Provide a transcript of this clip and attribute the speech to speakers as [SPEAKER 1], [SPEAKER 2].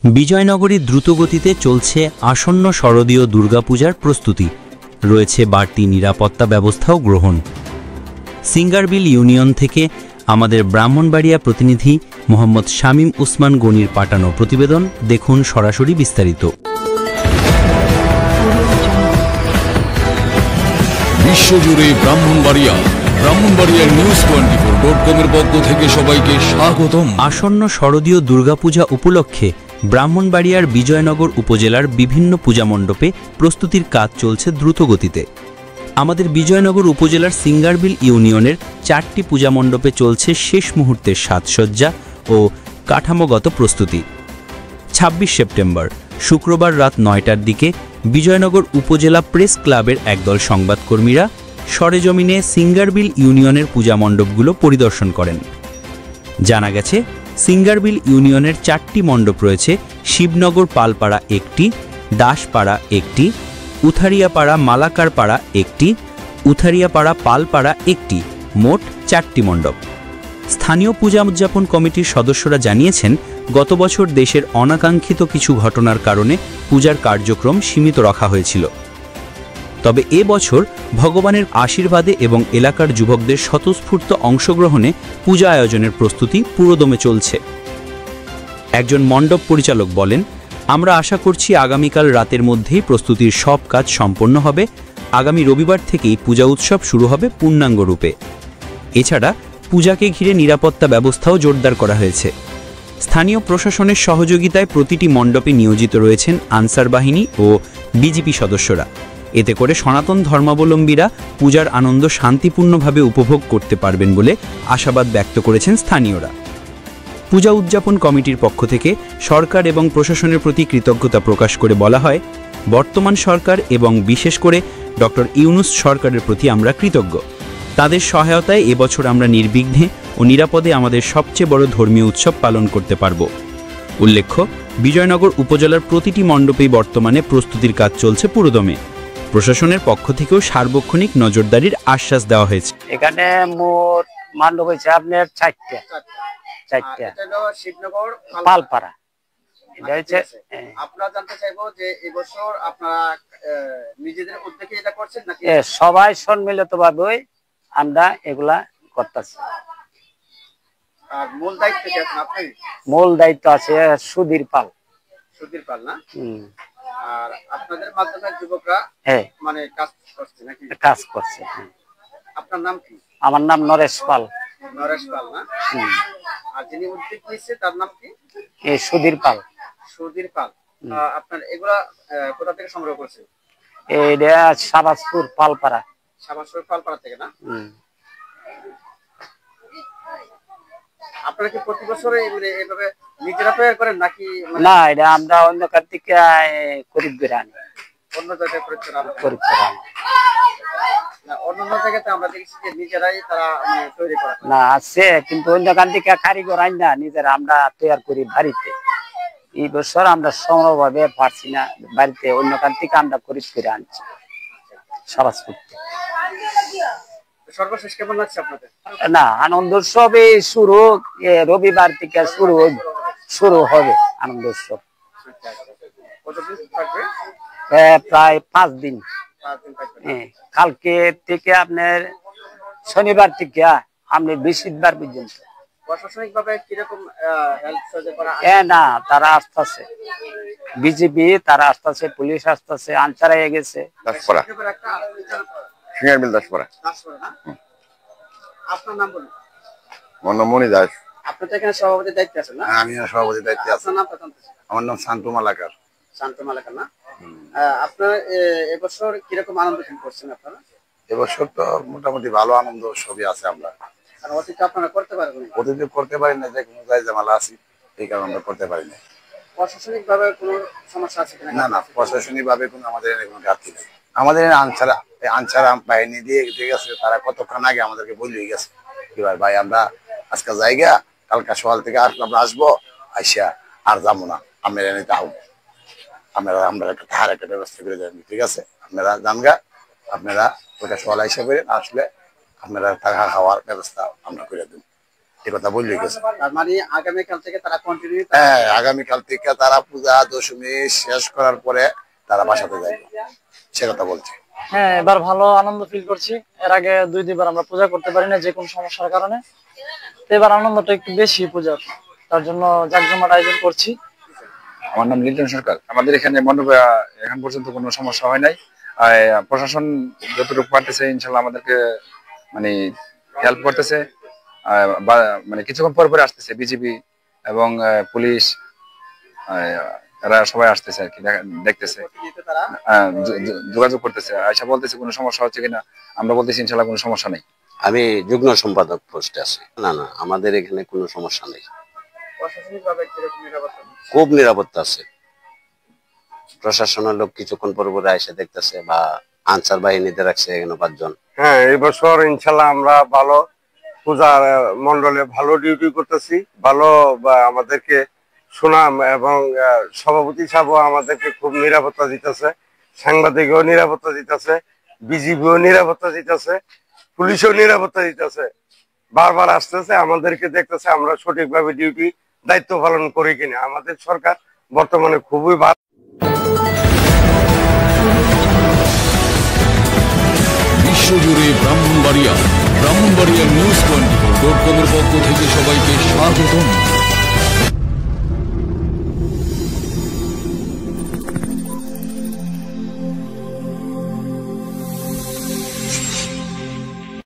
[SPEAKER 1] বিজয়নগরে দ্রুতগতিতে চলছে আসন্ন শারদীয় দুর্গাপূজার প্রস্তুতি, রয়েছে বাড়তি নিরাপত্তা ব্যবস্থাও গ্রহণ। সিঙ্গারবিল ইউনিয়ন থেকে আমাদের ব্রাহ্মণবাড়িয়া প্রতিনিধি মোহাম্মদ শামীম উসমান গনির পাঠানো প্রতিবেদন দেখুন সরাসরি বিস্তারিত।
[SPEAKER 2] বিশ্বজুড়ে ব্রাহ্মণবাড়িয়ার news24.com এর পক্ষ থেকে সবাইকে স্বাগতম।
[SPEAKER 1] আসন্ন শারদীয় দুর্গাপূজা উপলক্ষে ব্রাহ্মণবাড়িয়ার বিজয়নগর উপজেলার বিভিন্ন পূজা মণ্ডপে প্রস্তুতির কাজ চলছে দ্রুতগতিতে। আমাদের বিজয়নগর উপজেলার সিঙ্গারবিল ইউনিয়নের 4টি পূজা মণ্ডপে চলছে শেষ মুহূর্তের সাজসজ্জা ও কাঠামোগত প্রস্তুতি। 26 সেপ্টেম্বর শুক্রবার রাত 9টার দিকে বিজয়নগর উপজেলা প্রেস ক্লাবের একদল সংবাদকর্মীরা সরেজমিনে সিঙ্গারবিল ইউনিয়নের পূজা মণ্ডপগুলো পরিদর্শন করেন। জানা গেছে, সিঙ্গারবিল ইউনিয়নের 4টি মণ্ডপ রয়েছে। শিবনগর পালপাড়া একটি, দাসপাড়া একটি, উথারিয়াপাড়া মালাকারপাড়া একটি, উথারিয়াপাড়া পালপাড়া একটি, মোট 4টি মণ্ডপ। স্থানীয় পূজা উদযাপন কমিটির সদস্যরা জানিয়েছেন, গত বছর দেশের অনাকাঙ্ক্ষিত কিছু ঘটনার কারণে পূজার কার্যক্রম সীমিত রাখা হয়েছিল। তবে এবছর ভগবানের আশীর্বাদে এবং এলাকার যুবকদের স্বতঃস্ফূর্ত অংশগ্রহণে পূজা আয়োজনের প্রস্তুতি পুরোদমে চলছে। একজন মণ্ডপ পরিচালক বলেন, আমরা আশা করছি আগামীকাল রাতের মধ্যেই প্রস্তুতির সব কাজ সম্পন্ন হবে। আগামী রবিবার থেকেই পূজা উৎসব শুরু হবে পূর্ণাঙ্গ রূপে। এছাড়া পূজাকে ঘিরে নিরাপত্তা ব্যবস্থাও জোরদার করা হয়েছে। স্থানীয় প্রশাসনের সহযোগিতায় প্রতিটি মণ্ডপে নিয়োজিত রয়েছেন আনসার বাহিনী ও বিজিপি সদস্যরা। এতে করে সনাতন ধর্মাবলম্বীরা পূজার আনন্দ শান্তিপূর্ণভাবে উপভোগ করতে পারবেন বলে আশাবাদ ব্যক্ত করেছেন স্থানীয়রা। পূজা উদযাপন কমিটির পক্ষ থেকে সরকার এবং প্রশাসনের প্রতি কৃতজ্ঞতা প্রকাশ করে বলা হয়, বর্তমান সরকার এবং বিশেষ করে ডক্টর ইউনূস সরকারের প্রতি আমরা কৃতজ্ঞ। তাদের সহায়তায় এবছর আমরা নির্বিঘ্নে ও নিরাপদে আমাদের সবচেয়ে বড় ধর্মীয় উৎসব পালন করতে পারব। উল্লেখ্য, বিজয়নগর উপজেলার প্রতিটি মণ্ডপেই বর্তমানে প্রস্তুতির কাজ চলছে পুরোদমে। প্রশাসনের পক্ষ থেকেও সার্বক্ষণিক নজরদারির আশ্বাস দেওয়া হয়েছে।
[SPEAKER 3] এখানে মোট মণ্ডপ হয়েছে আপনার 4টা।
[SPEAKER 4] শিবনগর
[SPEAKER 3] পালপাড়া। এটা হচ্ছে
[SPEAKER 4] আপনারা জানতে চাইবো যে এবছর আপনারা নিজেদের উদ্যোগে এটা করছেন নাকি
[SPEAKER 3] সবাই সম্মিলিতভাবে আমরা এগুলা করতেছি।
[SPEAKER 4] আর মূল দায়িত্ব কি আছেন আপনি?
[SPEAKER 3] মূল দায়িত্ব আছে সুধীর পাল
[SPEAKER 4] না? আর আপনাদের মাধ্যমে যুবকরা মানে কাজ করছে নাকি?
[SPEAKER 3] কাজ করছে।
[SPEAKER 4] আপনার নাম কি?
[SPEAKER 3] আমার নাম নরেশ পাল।
[SPEAKER 4] নরেশ পাল না? আর যিনি উদ্যোগ নিয়েছে তার নাম কি?
[SPEAKER 3] সুধীর পাল।
[SPEAKER 4] সুধীর পাল। আপনার এগুলা কোথা থেকে সংগ্রহ করছেন?
[SPEAKER 3] এটা শাহবাজপুর পালপাড়া।
[SPEAKER 4] শাহবাজপুর পালপাড়া থেকে না? আপনারা কি প্রতি বছর এইভাবে নিজেরা তৈরি করেন নাকি?
[SPEAKER 3] না, এটা আমরা অন্য কার থেকে খরিদ করে আনি।
[SPEAKER 4] অন্য জায়গায় খরিদ করে
[SPEAKER 3] আনি।
[SPEAKER 4] না, অন্য জায়গাতে আমরা দেখছি যে নিজেরাই তারা তৈরি করে।
[SPEAKER 3] না, আছে, কিন্তু অন্য কার থেকে কারিগর আনি না, নিজেরা আমরা তৈরি করি বাড়িতে। এই বছর আমরা সম্ভবভাবে পারছি না, বাড়িতে অন্য কার থেকে আমরা খরিদ করে আনছি শাহবাজপুর।
[SPEAKER 4] সর্বশেষ কেমন লাগছে আপনাদের?
[SPEAKER 3] না, আনন্দ উৎসবে শুরু রবিবার থেকে শুরু হবে আনন্দ উৎসব।
[SPEAKER 4] কতদিন থাকবে?
[SPEAKER 3] প্রায় 5 দিন। কালকে থেকে আপনার শনিবার থেকে আপনি বৃহস্পতিবার পর্যন্ত।
[SPEAKER 4] প্রশাসনিকভাবে কিরকম হেল্প করা?
[SPEAKER 3] না, তারা আসতেছে, বিজেপি তারা আসতেছে, পুলিশ আসতেছে, আনসার হয়ে গেছে।
[SPEAKER 4] আপনার নাম বলুন।
[SPEAKER 5] আমার নাম মনি দাস।
[SPEAKER 4] আপনি তো এখানে সভাপতির দায়িত্বে আছেন না?
[SPEAKER 5] আমি সভাপতির দায়িত্বে আছি। আমার নাম শান্ত মালাকার।
[SPEAKER 4] শান্ত মালাকার না? আপনার এবছর কিরকম আনন্দ ফিল করছেন আপনারা?
[SPEAKER 5] এবছর তো মোটামুটি ভালো আনন্দ সবই আছে। আমরা
[SPEAKER 4] অতীতে আপনারা করতে পারবেন?
[SPEAKER 5] অতীতে করতে পারি না, যে কোনো জায়গায় ঝামেলা আছি, এই কারণে আমরা করতে পারি না।
[SPEAKER 4] প্রশাসনিক ভাবে কোনো সমস্যা আছে কিনা?
[SPEAKER 5] না, প্রশাসনিক ভাবে কোনো আমাদের কোনো ঘাটতি নেই। আমাদের আনসার বাহিনী দিয়ে ঠিক আছে, তারা কতক্ষণ আগে আমাদেরকে বলে গেছে এবার ভাই আমরা আজকে জায়গা, কালকে সকাল থেকে আর আমরা আসবো, আইসা আর যাবো না, আমরা এনে আহব, আমরা একটা থাকার একটা ব্যবস্থা করে দেবেন, ঠিক আছে? আপনারা জানগা, আপনারা ওটা সকাল আইসা করেন, আসলে আপনারা থাকা খাওয়ার ব্যবস্থা আমরা করে দেব। এই কথা বললে গেছে।
[SPEAKER 4] তার মানে আগামীকাল থেকে তারা কন্টিনিউ,
[SPEAKER 5] হ্যাঁ, আগামীকাল থেকে তারা পূজা দশমী শেষ করার পরে তারা বাসাতে যাবে, সে কথা বলছে।
[SPEAKER 6] হ্যাঁ, এবার ভালো আনন্দ ফিল করছি। এর আগে 2-2বার আমরা পূজা করতে পারি না যে কোনো সমস্যার কারণে, তো এবার আনন্দটা একটু বেশি পূজার, তার জন্য জাঁকজমট আয়োজন করছি।
[SPEAKER 7] আমার নাম লিটন সরকার। আমাদের এখানে মণ্ডপে এখন পর্যন্ত কোনো সমস্যা হয় নাই। প্রশাসন যতটুকু পারতেছে ইনশাল্লাহ আমাদেরকে মানে হেল্প করতেছে। মানে কিছুক্ষণ পর পরে আসতেছে বিজিবি এবং পুলিশ, এরা সবাই আসতেছে আর কি, দেখতেছে, যোগাযোগ করতেছে, আয়সা বলতেছে কোনো সমস্যা হচ্ছে কিনা, আমরা বলতেছি ইনশাল্লাহ কোনো সমস্যা নেই।
[SPEAKER 8] আমি যুগ্ম সম্পাদক পোস্টে আছি। না, আমাদের এখানে কোনো সমস্যা নেই, খুব নিরাপত্তা আছে। প্রশাসনের লোক কিছুক্ষণ পর পরে এসে দেখতেছে, বা আনসার বাহিনীতে রাখছে এখানে 5 জন।
[SPEAKER 9] হ্যাঁ, এই বছর ইনশাল্লাহ আমরা ভালো পূজা মন্ডলে ভালো ডিউটি করতেছি, ভালো আমাদেরকে সুনাম এবং সভাপতি সাহেবও আমাদেরকে খুব নিরাপত্তা দিতেছে, সাংবাদিকও নিরাপত্তা দিতেছে, বিজিবিও নিরাপত্তা দিতেছে, পুলিশও নিরাপত্তা দিতেছে। বারবার আসতেছে, আমাদেরকে দেখতেছে আমরা সঠিকভাবে ডিউটি দায়িত্ব পালন করি কিনা। আমাদের সরকার বর্তমানে খুবই ভালো।
[SPEAKER 2] বিশ্বজুড়ে ব্রাহ্মণবাড়িয়া নিউজ 24.com এর পক্ষ থেকে সবাইকে স্বাগতম।